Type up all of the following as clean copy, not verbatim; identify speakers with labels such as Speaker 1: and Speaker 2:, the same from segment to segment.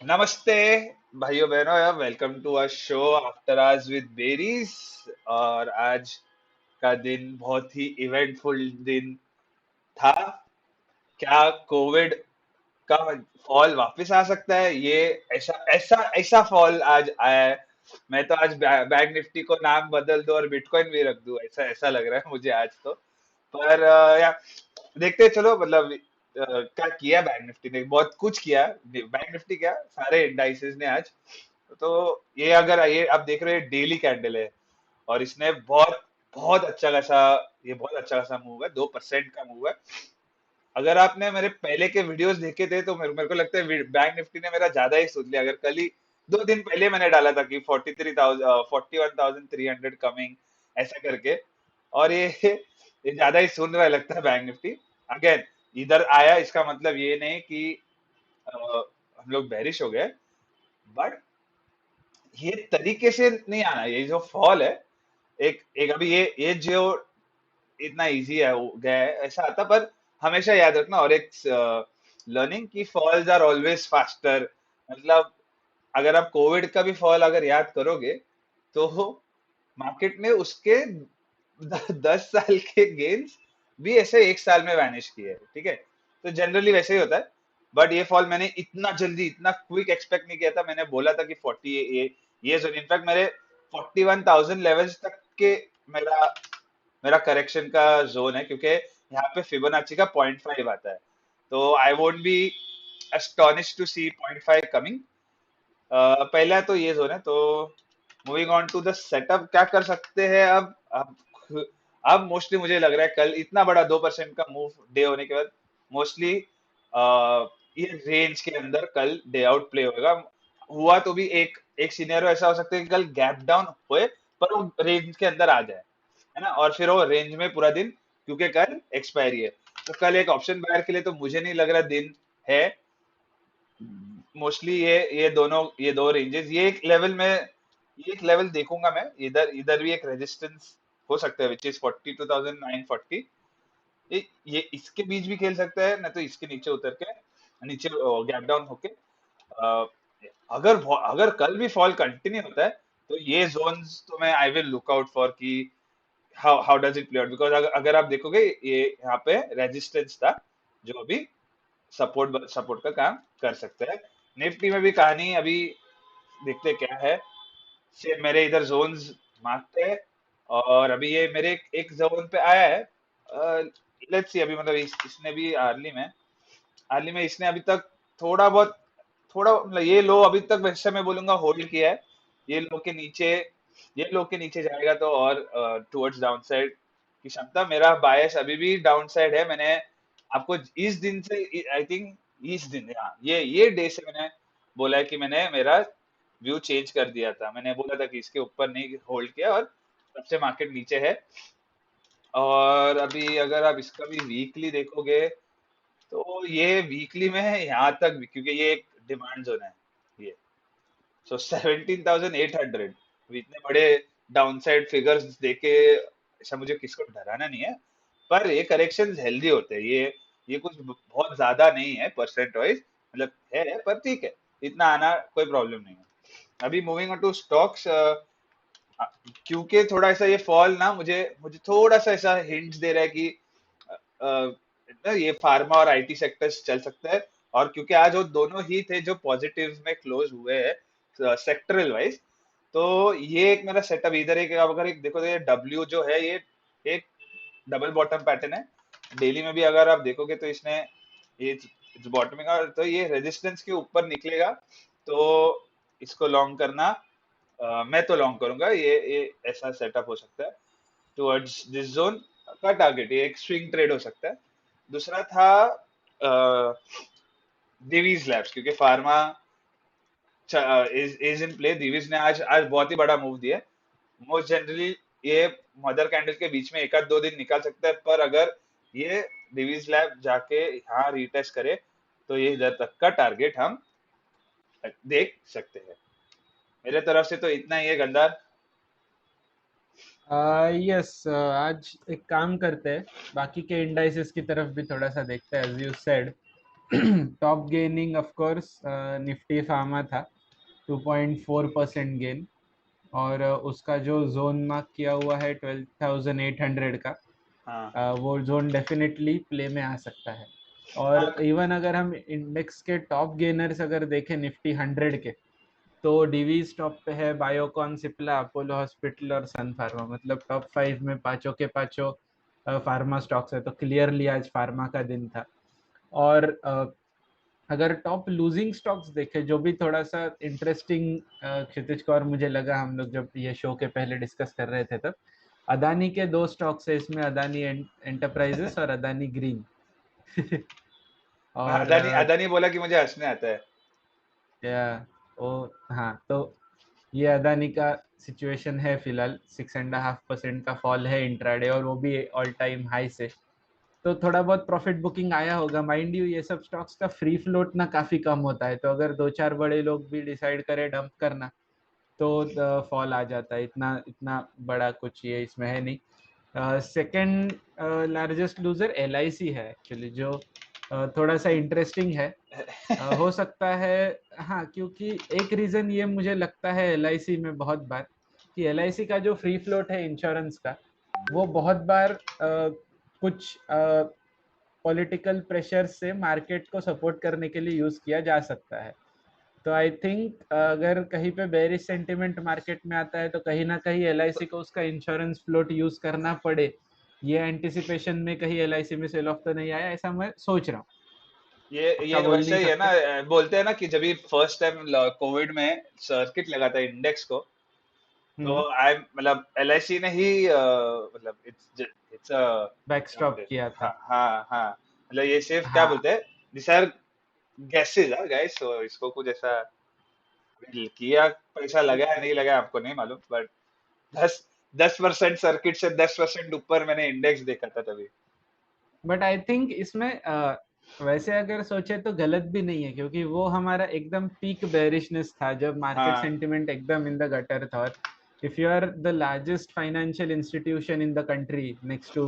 Speaker 1: नमस्ते भाइयों बहनों, welcome to a show after hours with berries. और आज का दिन बहुत ही इवेंटफुल दिन था। क्या कोविड का फॉल वापस आ सकता है? ये ऐसा ऐसा ऐसा फॉल आज आया है। मैं तो आज बैंक निफ्टी को नाम बदल दूं और बिटकॉइन भी रख दूं, ऐसा ऐसा लग रहा है मुझे आज तो। पर या देखते हैं, चलो मतलब क्या किया बैंक निफ्टी ने, बहुत कुछ किया। बैंक निफ्टी क्या, सारे इंडाइसेस ने आज। तो ये अगर ये आप देख रहे हैं, डेली कैंडल है और इसने बहुत बहुत अच्छा खासा, ये बहुत अच्छा खासा मूव है, 2% का मूव है। अगर आपने मेरे पहले के वीडियोस देखे थे तो मेरे को लगता है बैंक निफ्टी ने मेरा ज्यादा ही सोच लिया। अगर कल ही 2 दिन पहले मैंने डाला था कि 41,300 कमिंग, ऐसा करके। और ये ज्यादा ही सुन रहा है लगता है बैंक निफ्टी। अगेन इधर आया, इसका मतलब ये नहीं कि हम लोग बेरिश हो गए, बट ये तरीके से नहीं आना। ये जो फॉल है, एक एक अभी ये जो इतना इजी है हो गया है, ऐसा आता। पर हमेशा याद रखना, और एक लर्निंग की फॉल्स आर ऑलवेज फास्टर। मतलब अगर आप कोविड का भी फॉल अगर याद करोगे, तो मार्केट ने उसके 10 साल के गेन्स भी ऐसे एक साल में वैनिश किए हैं, ठीक है। तो जनरली वैसे ही होता है। बट ये फॉल मैंने इतना जल्दी, इतना क्विक एक्सपेक्ट नहीं किया था। मैंने बोला था कि 40, ये जो इनफैक्ट मेरे 41,000 लेवल्स तक के मेरा मेरा करेक्शन का जोन है, क्योंकि यहाँ पे फिबोनाची का 0.5 आता है। तो I won't be astonished to see 0.5 coming. पहला तो ये जोन है। तो moving on to the setup, क्या कर सकते हैं अब मोस्टली मुझे लग रहा है कल इतना बड़ा 2% का मूव डे होने के बाद, मोस्टली ये रेंज के अंदर कल डे आउट प्ले होगा। हुआ तो भी एक एक सिनेरियो ऐसा हो सकता है कि कल गैप डाउन होए, पर वो रेंज के अंदर आ जाए, है ना। और फिर वो रेंज में पूरा दिन, क्योंकि कल एक्सपायरी है। तो कल एक ऑप्शन बायर के लिए तो मुझे नहीं लग रहा दिन है। मोस्टली ये दो रेंजेस, ये एक लेवल देखूंगा मैं। इधर इधर भी एक रेजिस्टेंस हो सकता है, विच इज 42,940। ये इसके बीच भी खेल सकता है ना, तो इसके नीचे उतर के, नीचे गैप डाउन होके, अ, अगर कल भी फॉल कंटिन्यू होता है, तो ये जोन्स तो मैं I will look out for कि how does it play out. Because अगर आप देखोगे, ये यहाँ पे रेजिस्टेंस था जो अभी सपोर्ट सपोर्ट का काम कर सकता है। निफ्टी में भी कहानी अभी देखते क्या है। से मेरे इधर जोन्स मार्क्ड है, और अभी ये मेरे एक जोन पे आया है। लेट्स सी, अभी मतलब इसने भी अर्ली में इसने अभी तक थोड़ा बहुत, थोड़ा मतलब ये लो अभी तक वैसे मैं बोलूंगा होल्ड किया है। ये लो के नीचे ये लो के नीचे जाएगा तो और टुवर्ड्स डाउन साइड की क्षमता। मेरा बायस अभी भी डाउन साइड है। मैंने आपको इस दिन से, आई थिंक इस दिन, हाँ, ये डे से मैंने बोला है कि मैंने मेरा व्यू चेंज कर दिया था। मैंने बोला था कि इसके ऊपर नहीं होल्ड किया, और तब से मार्केट नीचे है। और अभी अगर आप इसका भी वीकली देखोगे, तो ये वीकली में है यहाँ तक भी, क्योंकि ये एक डिमांड जोन है ये। सो 17,800, इतने बड़े डाउनसाइड फिगर्स देके ऐसा मुझे किसको डराना नहीं है। पर ये करेक्शन हेल्दी होते हैं। ये कुछ बहुत ज्यादा नहीं है परसेंट वाइज, मतलब है, पर ठीक है, इतना आना कोई प्रॉब्लम नहीं है। अभी मूविंग ऑन टू स्टॉक्स, क्योंकि थोड़ा ऐसा ये फॉल ना मुझे मुझे थोड़ा सा ऐसा हिंट्स दे रहा है कि ये फार्मा और आईटी सेक्टर्स चल सकता है। और क्योंकि आज वो दोनों ही थे जो पॉजिटिव में क्लोज हुए हैं सेक्टरल वाइज, तो ये एक मेरा सेटअप इधर एक, अगर एक देखो तो ये डब्ल्यू जो है, ये एक डबल बॉटम पैटर्न है। डेली में भी अगर आप देखोगे तो इसने ये बॉटमिंग, और तो ये रेजिस्टेंस के ऊपर निकलेगा, तो इसको लॉन्ग करना, मैं तो लॉन्ग करूंगा। ये ऐसा सेटअप हो सकता है टुवर्ड्स दिस जोन का टारगेट। ये एक स्विंग ट्रेड हो सकता है। दूसरा था दिवीज लैब्स, क्योंकि pharma is in play. Divij ने आज आज बहुत ही बड़ा मूव दिया। मोस्ट जनरली ये मदर कैंडल के बीच में एक आध 2 दिन निकाल सकता है, पर अगर ये दिवीज लैब जाके यहाँ रीटेस्ट करे, तो ये इधर तक का टारगेट हम देख सकते हैं। मेरे तरफ से तो इतना ही है, गंदार।
Speaker 2: यस, आज एक काम करते हैं, बाकी के इंडाइसेस की तरफ भी थोड़ा सा देखते हैं as you said. Top gaining of course Nifty pharma था, 2.4% गेन। और उसका जो जोन मार्क किया हुआ है 12,800 का,
Speaker 1: हाँ
Speaker 2: वो जोन डेफिनेटली प्ले में आ सकता है। और
Speaker 1: हाँ
Speaker 2: इवन अगर हम इंडेक्स के टॉप गेनर्स अगर देखें निफ्टी 100 के, तो डीवीज टॉप पे है, बायोकॉन, सिप्ला, अपोलो हॉस्पिटल और सन फार्मा। मतलब टॉप 5 में पांचों के पांचों फार्मा स्टॉक्स है, तो क्लियरली आज फार्मा का दिन था। और अगर टॉप लूजिंग स्टॉक्स देखे, जो भी थोड़ा सा इंटरेस्टिंग क्षितिज कौर मुझे लगा, हम लोग जब ये शो के पहले डिस्कस कर रहे थे तब, अदानी के दो स्टॉक्स है इसमें, अदानी एंटरप्राइजेस और अदानी ग्रीन। और
Speaker 1: अदानी अदानी बोला कि मुझे हंसने आता है।
Speaker 2: या ओ, हाँ, तो ये अदानी का सिचुएशन है फिलहाल, 6.5% का फॉल है इंट्राडे, और वो भी ऑल टाइम हाई से। तो थोड़ा बहुत प्रॉफिट बुकिंग आया होगा। माइंड यू, ये सब स्टॉक्स का फ्री फ्लोट ना काफी कम होता है, तो अगर दो चार बड़े लोग भी डिसाइड करें डंप करना, तो फॉल आ जाता है। इतना इतना बड़ा कुछ ये इसमें है नहीं। Second largest loser L I C है एक्चुअली, जो थोड़ा सा इंटरेस्टिंग है। हो सकता है, हाँ, क्योंकि एक रीजन ये मुझे लगता है एल आई सी में बहुत बार, कि एल आई सी का जो फ्री फ्लोट है इंश्योरेंस का, वो बहुत बार कुछ पॉलिटिकल प्रेशर से मार्केट को सपोर्ट करने के लिए यूज किया जा सकता है। तो आई थिंक अगर कहीं पे बेरिश सेंटिमेंट मार्केट में आता है, तो कहीं ना कहीं एल आई सी को उसका इंश्योरेंस फ्लोट यूज करना पड़े, ये एंटिसिपेशन में कहीं एल आई सी में सेल ऑफ तो नहीं आया, ऐसा मैं सोच रहा हूँ। पक्का
Speaker 1: ये
Speaker 2: बोल
Speaker 1: वैसे
Speaker 2: नहीं
Speaker 1: ही है ना,
Speaker 2: सकते।
Speaker 1: बोलते हैं ना कि जब भी फर्स्ट टाइम कोविड में सर्किट लगा था इंडेक्स को, तो
Speaker 2: हम्म।
Speaker 1: आई मतलब एलआईसी ने ही मतलब इट्स क्या बोलते
Speaker 2: बैकस्टॉप
Speaker 1: हैं,
Speaker 2: किया
Speaker 1: हाँ
Speaker 2: था।
Speaker 1: हाँ हाँ, मतलब ये सिर्फ क्या
Speaker 2: हाँ,
Speaker 1: बोलते हैं, दिस आर गैसेस है गाइस, तो इसको कुछ ऐसा किया, पैसा लगा है नहीं लगा आपको नहीं मालूम, बट 10% सर्किट से 10% ऊपर मैंने इंडेक्स देखा था तभी।
Speaker 2: बट आई थिंक इसमें वैसे अगर सोचे तो गलत भी नहीं है, क्योंकि वो हमारा एकदम पीक बेरिशनेस था जब मार्केट
Speaker 1: हाँ
Speaker 2: सेंटिमेंट एकदम इन द गटर था। और if you are the largest financial institution in the country next to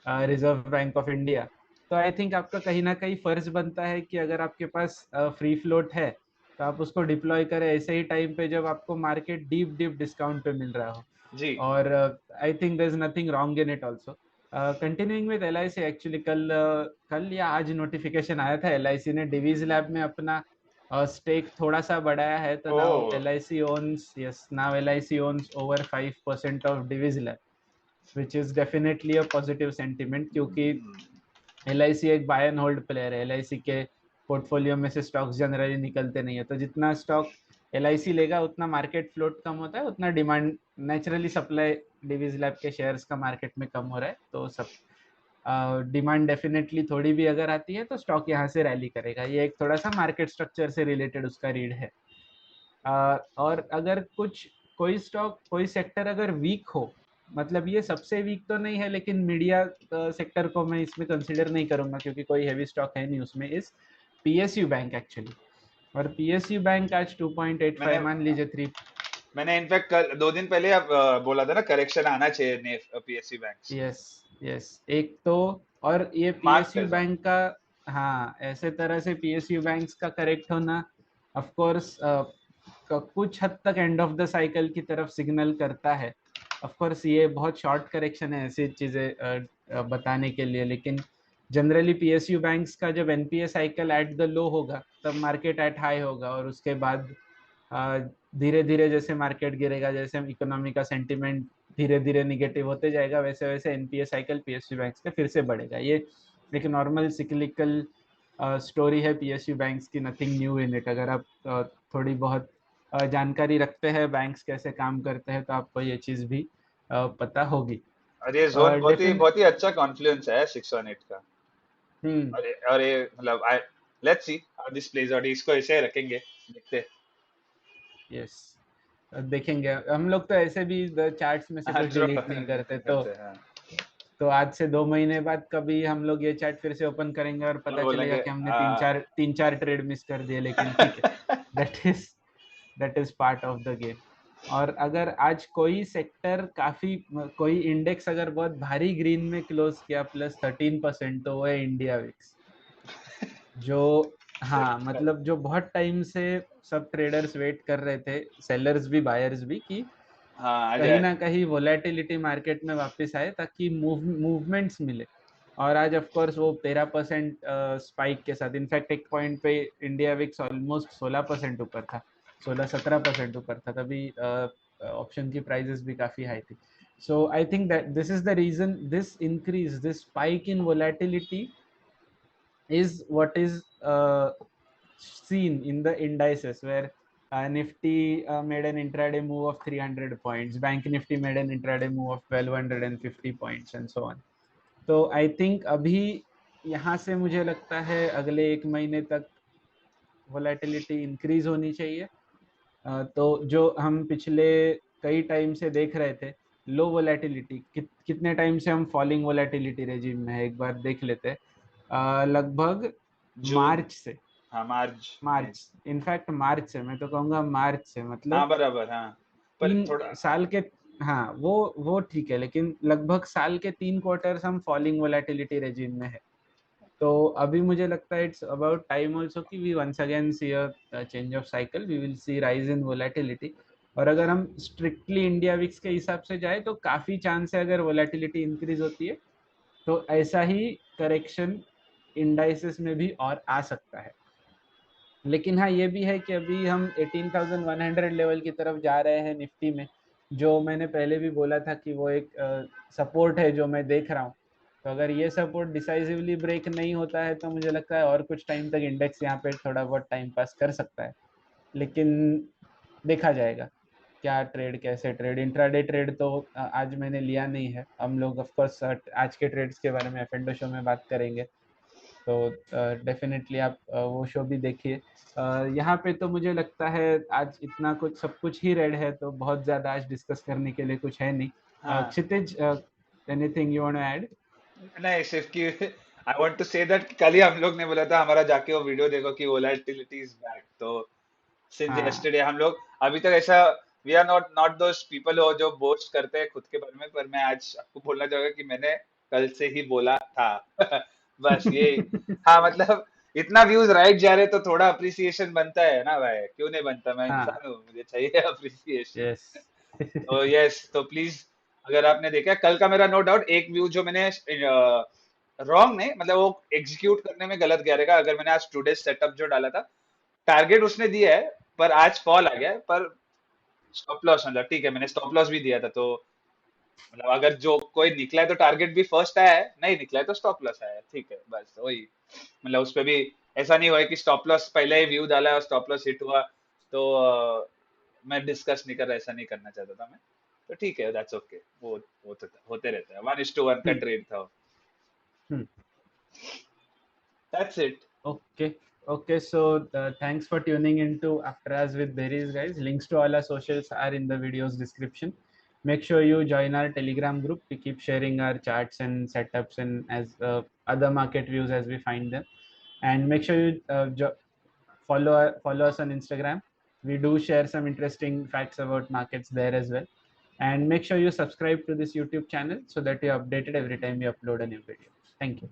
Speaker 2: Reserve Bank of India, तो आई थिंक आपका कहीं ना कहीं फर्ज बनता है कि अगर आपके पास फ्री फ्लोट है, तो आप उसको डिप्लॉय करें ऐसे ही टाइम पे जब आपको मार्केट डीप डीप डिस्काउंट पे मिल रहा हो।
Speaker 1: जी।
Speaker 2: और I think there is nothing wrong in it also. Continuing with L I C, actually कल या आज नोटिफिकेशन आया था, एल आई सी ने डिवीज लैब में अपना स्टेक थोड़ा सा बढ़ाया है, तो
Speaker 1: oh
Speaker 2: now L I C owns, yes, now L I C owns over 5% of Divi's lab, which is definitely a positive sentiment, क्योंकि एल आई सी एक बाय एंड होल्ड प्लेयर है। एल आई सी के portfolio में से stocks generally निकलते नहीं है, तो जितना स्टॉक एल आई सी लेगा उतना मार्केट फ्लोट कम होता है, उतना demand, naturally supply Divi's lab के शेयर्स का मार्केट में कम हो रहा है, तो सब डिमांड डेफिनेटली थोड़ी भी अगर आती है तो स्टॉक यहाँ से रैली करेगा। ये एक थोड़ा सा मार्केट स्ट्रक्चर से रिलेटेड उसका रीड है। और अगर कुछ, कोई स्टॉक, कोई सेक्टर अगर वीक हो, मतलब ये सबसे वीक तो नहीं है, लेकिन मीडिया सेक्टर को मैं इसमें कंसिडर नहीं करूंगा क्योंकि कोई हैवी स्टॉक है नहीं उसमें, इस पीएसयू बैंक एक्चुअली। और पीएसयू बैंक आज
Speaker 1: मैंने
Speaker 2: 2.85, मान लीजिए 3।
Speaker 1: मैंने इनफैक्ट कल 2 दिन पहले आप बोला था ना करेक्शन आना चाहिए पीएससी बैंक्स।
Speaker 2: यस, यस, एक तो, और ये
Speaker 1: मार्क
Speaker 2: पीएसयू
Speaker 1: कर दो।
Speaker 2: बैंक का, हाँ, ऐसे तरह से पीएसयू बैंक्स का करेक्ट होना ऑफ कोर्स कुछ हद तक एंड ऑफ द साइकिल की तरफ सिग्नल करता है। ऑफ कोर्स ये बहुत शॉर्ट करेक्शन है ऐसी चीजें बताने के लिए, लेकिन जनरली पीएसयू बैंक्स का जब NPA cycle at the low होगा, तब मार्केट एट हाई होगा, और उसके बाद धीरे धीरे जैसे मार्केट गिरेगा, जैसे इकोनॉमी का सेंटिमेंट धीरे धीरे निगेटिव होते जाएगा, वैसे वैसे एनपीए साइकिल पीएसयू बैंक्स के फिर से बढ़ेगा। ये एक नॉर्मल सिक्लिकल स्टोरी है पीएसयू बैंक्स की, नथिंग न्यू इन इट। अगर आप थोड़ी बहुत जानकारी रखते हैं बैंक्स कैसे काम करते हैं, तो आपको ये चीज भी पता होगी।
Speaker 1: और ये जोन
Speaker 2: डेफिन
Speaker 1: बहुत ही अच्छा कॉन्फ्लुएंस है 618 का।
Speaker 2: हम्म।
Speaker 1: और ये मतलब I let's see how this plays out, इसको ऐसे रखेंगे, देखते
Speaker 2: यस, देखेंगे। हम लोग तो ऐसे भी चार्ट्स में से
Speaker 1: हैं।
Speaker 2: कुछ
Speaker 1: जो
Speaker 2: डिलीट नहीं करते,
Speaker 1: नहीं करते हैं
Speaker 2: तो आज से 2 महीने बाद कभी हम लोग ये चैट फिर से ओपन करेंगे और
Speaker 1: और
Speaker 2: पता चलेगा
Speaker 1: बोलेंगे
Speaker 2: कि हमने तीन चार ट्रेड मिस कर दिए, लेकिन ठीक है। That is that is part of the game. और अगर आज कोई सेक्टर काफी, कोई इंडेक्स अगर बहुत भारी ग्रीन में क्लोज किया +13%, तो वो है इंडिया विक्स। जो हाँ मतलब जो बहुत टाइम से सब ट्रेडर्स वेट कर रहे थे, सेलर्स भी बायर्स भी, कि
Speaker 1: हाँ आ
Speaker 2: कहीं
Speaker 1: जाए।
Speaker 2: ना कहीं वोलेटिलिटी मार्केट में वापस आए ताकि मूवमेंट्स मिले। और आज ऑफ कोर्स वो 13% स्पाइक के साथ, इनफैक्ट एक पॉइंट पे इंडिया विक्स ऑलमोस्ट 16% ऊपर था, 16-17% ऊपर था, तभी ऑप्शन की प्राइसेस भी काफी हाई थी। So I think that this is the reason, this increase, this spike in volatility is what is seen in the indices, where Nifty made an intraday move of 300 points, Bank Nifty made an intraday move of 1250 points, and so on. तो I think अभी यहाँ से मुझे लगता है अगले एक महीने तक वोलेटिलिटी इंक्रीज होनी चाहिए। तो जो हम पिछले कई टाइम से देख रहे थे लो वोलेटिलिटी, कितने टाइम से हम फॉलिंग वोलेटिलिटी रेजिम में है, एक बार देख लेते हैं। लगभग
Speaker 1: जून।
Speaker 2: मार्च से,
Speaker 1: हाँ मार्च में।
Speaker 2: मार्च, इनफैक्ट मार्च से, मैं तो कहूंगा मार्च से,
Speaker 1: हाँ
Speaker 2: मतलब
Speaker 1: बराबर हाँ। पर थोड़ा
Speaker 2: 3 साल के। हाँ वो ठीक है, लेकिन लगभग साल के 3 क्वार्टर्स हम फॉलिंग वोलेटिलिटी रेजिम में है। तो अभी मुझे लगता है इट्स अबाउट टाइम आल्सो कि we once again see a change of cycle, we will see rise in volatility. और अगर हम स्ट्रिक्टली इंडिया विक्स के हिसाब से जाए तो काफी चांस है, अगर वोलेटिलिटी इंक्रीज होती है तो ऐसा ही करेक्शन इंडाइसेस में भी और आ सकता है। लेकिन हाँ ये भी है कि अभी हम 18,100 लेवल की तरफ जा रहे हैं निफ्टी में, जो मैंने पहले भी बोला था कि वो एक सपोर्ट है जो मैं देख रहा हूँ। तो अगर ये सपोर्ट डिसाइसिवली ब्रेक नहीं होता है तो मुझे लगता है और कुछ टाइम तक इंडेक्स यहाँ पे थोड़ा बहुत टाइम पास कर सकता है। लेकिन देखा जाएगा क्या ट्रेड, कैसे ट्रेड, इंट्राडे ट्रेड तो आज मैंने लिया नहीं है। हम लोग ऑफ कोर्स आज के ट्रेड्स के बारे में एफएंडो शो में बात करेंगे, तो डेफिनेटली आप वो शो भी देखिए। यहाँ पे तो मुझे लगता है आज इतना कुछ, सब कुछ ही रेड है, तो बहुत ज्यादा आज डिस्कस करने के लिए कुछ है नहीं।
Speaker 1: हाँ।
Speaker 2: Kshitij, anything you want to add?
Speaker 1: नहीं सिर्फ कि I want to say that कल ही हम लोग ने बोला था हमारा, जाके वो वीडियो देखो कि वोलेटिलिटी इज बैक। तो सिंस
Speaker 2: हाँ
Speaker 1: यस्टरडे हम लोग अभी तक ऐसा, we are not not those people हो जो बोस्ट करते हैं खुद के बारे में, पर मैं आज आपको बोलना चाहूंगा कि मैंने कल से ही बोला था। बस ये। हाँ मतलब इतना व्यूज राइट जा रहे तो थोड़ा अप्रिसिएशन बनता है ना भाई, क्यों नहीं बनता, मैं
Speaker 2: हाँ,
Speaker 1: इंसान हूँ, मुझे चाहिए अप्रिसिएशन।
Speaker 2: यस।
Speaker 1: तो यस तो प्लीज, अगर आपने देखा कल का मेरा, नो डाउट एक व्यू जो मैंने रॉन्ग नहीं, मतलब वो एग्जीक्यूट करने में गलत गया रहेगा, अगर मैंने आज टुडे सेटअप जो डाला था, टारगेट उसने दिया है पर आज फॉल आ गया है, पर स्टॉप लॉस, मतलब ठीक है मैंने स्टॉप लॉस भी दिया था, तो मतलब अगर जो कोई निकला है तो टारगेट भी फर्स्ट आया है, नहीं निकला है तो स्टॉप लॉस आया है, ठीक है बस वही। मतलब उस पे भी ऐसा नहीं हुआ है कि स्टॉप लॉस पहले ही व्यू डाला और स्टॉप लॉस हिट हुआ, तो मैं डिस्कस नहीं कर रहा, ऐसा नहीं करना चाहता था मैं। तो ठीक है दैट्स ओके, वो तो होते रहता है, 1:1 का ट्रेड था। That's it.
Speaker 2: Okay. Okay. So thanks for tuning into After Us with Berries, guys. Links to all our socials are in the video's description. Make sure you join our Telegram group. We keep sharing our charts and setups and as other market views as we find them. And make sure you follow us on Instagram. We do share some interesting facts about markets there as well. And make sure you subscribe to this YouTube channel so that you're updated every time we upload a new video. Thank you.